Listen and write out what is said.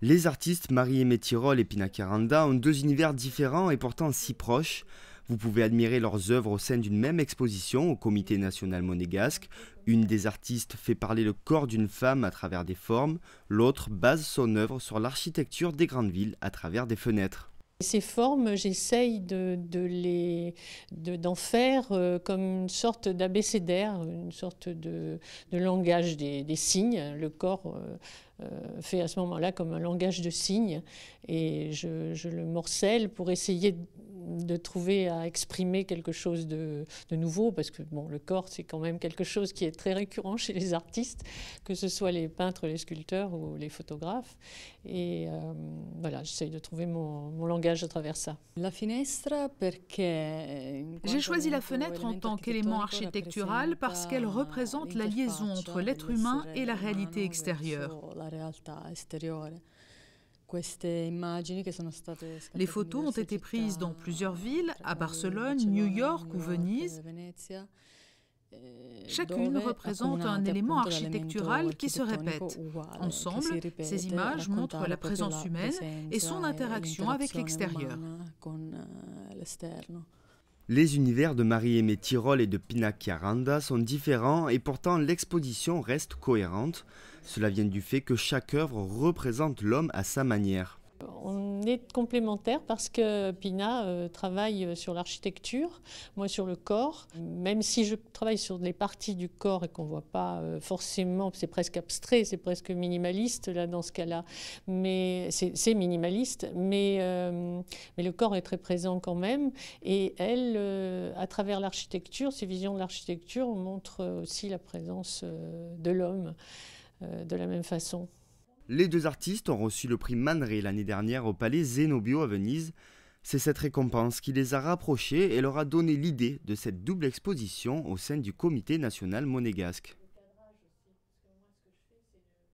Les artistes Marie-Aimée Tirole et Pina Caranda ont deux univers différents et pourtant si proches. Vous pouvez admirer leurs œuvres au sein d'une même exposition au Comité national monégasque. Une des artistes fait parler le corps d'une femme à travers des formes, l'autre base son œuvre sur l'architecture des grandes villes à travers des fenêtres. Ces formes, j'essaye d'en faire comme une sorte d'abécédaire, une sorte de langage des signes. Le corps fait à ce moment-là comme un langage de signes et je le morcelle pour essayer de trouver à exprimer quelque chose de nouveau, parce que bon, le corps, c'est quand même quelque chose qui est très récurrent chez les artistes, que ce soit les peintres, les sculpteurs ou les photographes. Et voilà, j'essaye de trouver mon langage à travers ça. J'ai choisi la fenêtre en tant qu'élément architectural parce qu'elle représente la liaison entre l'être humain et la réalité extérieure. Les photos ont été prises dans plusieurs villes, à Barcelone, New York ou Venise. Chacune représente un élément architectural qui se répète. Ensemble, ces images montrent la présence humaine et son interaction avec l'extérieur. Les univers de Marie-Aimée Tirole et de Pina Caranda sont différents et pourtant l'exposition reste cohérente. Cela vient du fait que chaque œuvre représente l'homme à sa manière. On est complémentaires parce que Pina travaille sur l'architecture, moi sur le corps. Même si je travaille sur des parties du corps et qu'on ne voit pas forcément, c'est presque abstrait, c'est presque minimaliste là dans ce cas-là. Mais c'est minimaliste, mais le corps est très présent quand même. Et elle, à travers l'architecture, ses visions de l'architecture montrent aussi la présence de l'homme de la même façon. Les deux artistes ont reçu le prix Man Ray l'année dernière au Palais Zenobio à Venise. C'est cette récompense qui les a rapprochés et leur a donné l'idée de cette double exposition au sein du Comité national monégasque.